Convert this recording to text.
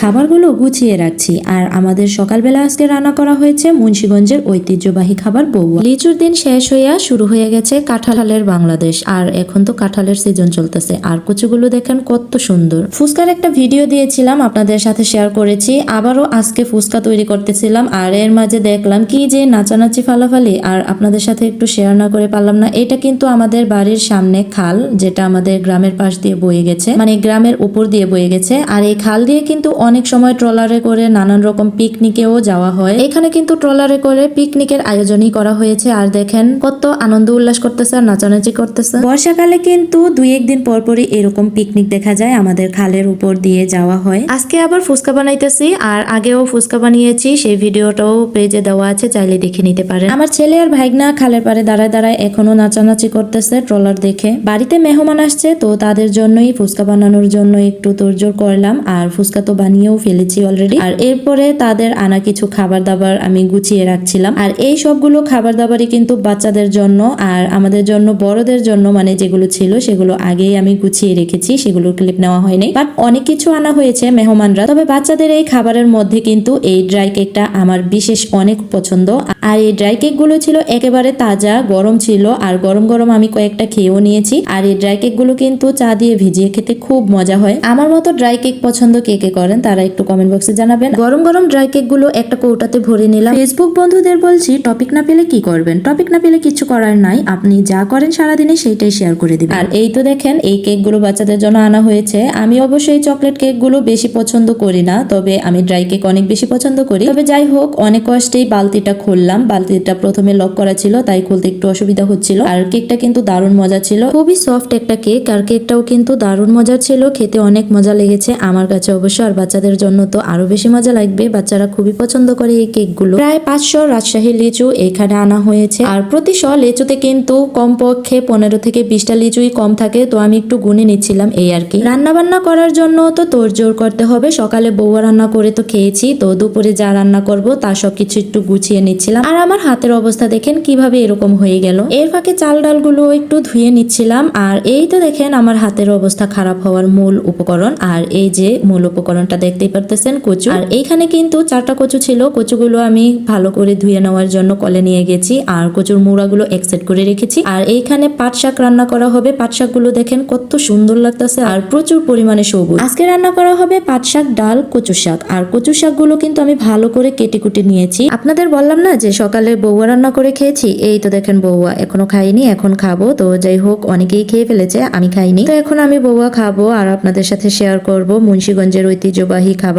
খাবারগুলো গুছিয়ে রাখছি। আর আমাদের সকালবেলা আজকে রান্না করা হয়েছে মুন্সিগঞ্জের ঐতিহ্যবাহী খাবার বউয়া। লিচুর দিন শেষ হইয়া শুরু হয়ে গেছে কাঁঠালের বাংলাদেশ। আর এখন তো কাঁঠালের সিজন চলতেছে। আর কচুগুলো দেখেন কত সুন্দর। ফুচকার একটা ভিডিও দিয়েছিলাম, আপনাদের সাথে শেয়ার করেছি। আবারও আজকে ফুচকা তৈরি করতেছিলাম, আর এর মাঝে দেখলাম কি যে নাচানাচি ফালাফালি, আর আপনাদের সাথে একটু শেয়ার না করে পারলাম না। এটা কিন্তু আমাদের বাড়ির সামনে খাল, যেটা আমাদের গ্রামের পাশ দিয়ে বয়ে গেছে, মানে গ্রামের উপর দিয়ে বয়ে গেছে। আর এই খাল দিয়ে কিন্তু অনেক সময় ট্রলারে করে নানান রকম পিকনিকেও যাওয়া হয়। এখানে কিন্তু ট্রলারে করে পিকনিকের আয়োজনই করা হয়েছে। আর দেখেন কত আনন্দ উল্লাস করতেছে আর নাচানাচি করতেছে। বর্ষাকালে কিন্তু দুই একদিন পর পরই এরকম পিকনিক দেখা যায়, আমাদের খালের উপর দিয়ে যাওয়া হয়। আজকে আবার ফুচকা বানাইতেছি, আর আগেও ফুচকা বানিয়েছি, সেই ভিডিওটাও পেজে দেওয়া আছে, চাইলে দেখে নিতে পারেন। আমার ছেলে আর ভাইগনা খালের পারে দাঁড়ায় দাঁড়ায় এখনো নাচানাচি করতেছে ট্রলার দেখে। বাড়িতে মেহমান আসছে, তো তাদের জন্যই ফুচকা বানানোর জন্য একটু তোড়জোড় করলাম। আর ফুচকা তো বানিয়েও ফেলেছি অলরেডি। আর এরপরে তাদের আনা কিছু খাবার দাবার আমি গুছিয়ে রাখছিলাম। আর এই সবগুলো খাবার দাবারই কিন্তু বাচ্চাদের জন্য আর আমাদের জন্য বড়দের জন্য, মানে যেগুলো ছিল সেগুলো আগেই আমি গুছিয়ে রেখেছি, সেগুলোর ক্লিপ নেওয়া হয়নি। বাট অনেক কিছু আনা হয়েছে মেহমানরা। তবে বাচ্চাদের এই খাবারের মধ্যে কিন্তু এই ড্রাই কেকটা আমার বিশেষ অনেক পছন্দ। আর এই ড্রাই কেক গুলো ছিল একেবারে তাজা, গরম ছিল। আর গরম গরম আমি কয়েকটা খেয়েও নিয়েছি। আর এই ড্রাই কেক গুলো কিন্তু চা দিয়ে ভিজিয়ে খেতে খুব মজা হয়। আমার মতো ড্রাই কেক পছন্দ কে কে করেন তারা একটু কমেন্ট বক্সে জানাবেন। গরম গরম ড্রাই কেক গুলো একটা কৌটাতে ভরে নিলাম। ফেসবুক বন্ধুদের বলছি, টপিক না পেলে কি করবেন? টপিক না পেলে কিছু করার নাই, আপনি যা করেন সারাদিনে সেইটাই শেয়ার করে দিবেন। আর এই তো দেখেন এই কেক গুলো বাচ্চাদের জন্য আনা হয়েছে। আমি অবশ্যই চকলেট কেক গুলো বেশি পছন্দ করি না, তবে আমি ড্রাই কেক অনেক বেশি পছন্দ করি। তবে যাই হোক, অনেক কষ্টেই বালতিটা খুললাম। বালতিটা প্রথমে লক করা ছিল, তাই খুলতে একটু অসুবিধা হচ্ছিল। আর কেকটা কিন্তু দারুণ মজা ছিল, খুবই সফট একটা কেক। আর কেকটাও কিন্তু দারুণ মজা ছিল, খেতে অনেক মজা লেগেছে আমার কাছে অবশ্য। আর বাচ্চাদের জন্য তো আরো বেশি মজা লাগবে, বাচ্চারা খুবই পছন্দ করে এই কেকগুলো। প্রায় 500 রাজশাহী লিচু এখানে আনা হয়েছে। আর প্রতি 100 লিচুতে কিন্তু কমপক্ষে 15 থেকে 20টা লিচুই কম থাকে, তো আমি একটু গুনে নিচ্ছিলাম এই আর কি। রান্না বান্না করার জন্য তো তোড়জোড় করতে হবে। সকালে বউয়া রান্না করে তো খেয়েছি, তো দুপুরে যা রান্না করব তার সবকিছু একটু গুছিয়ে নিচ্ছিলাম। আর আমার হাতের অবস্থা দেখেন কিভাবে এরকম হয়ে গেল। এর ফাঁকে চাল ডাল গুলো একটু ধুয়ে নিচ্ছিলাম। আর এই তো দেখেন আমার হাতের অবস্থা খারাপ হওয়ার মূল উপকরণ। আর এই যে মূল উপকরণটা দেখতেই পারতেছেন, কচু। আর এইখানে কিন্তু 4টা কচু ছিল, কচুগুলো আমি ভালো করে ধুয়ে নেওয়ার জন্য কলে নিয়ে গেছি। আর কচুর মুড়াগুলো এক সেট করে রেখেছি। আর এইখানে পাট শাক রান্না করা হবে। পাট শাক গুলো দেখেন কত সুন্দর লাগতেছে আর প্রচুর পরিমাণে সবুজ। আজকে রান্না করা হবে পাট শাক, ডাল, কচু শাক। আর কচু শাক গুলো কিন্তু আমি ভালো করে কেটে কুটে নিয়েছি। আপনাদের বললাম না যে সকালে বউয়া রান্না করে খেয়েছি, এই তো দেখেন বউয়া এখনো খাইনি, এখন খাবো। তো যাই হোক, অনেকেই খেয়ে ফেলেছে, আমি খাইনি। তো এখন আমি বউয়া খাবো আর আপনাদের সাথে শেয়ার করব মুন্সিগঞ্জের ঐতিহ্যবাহী খাবার।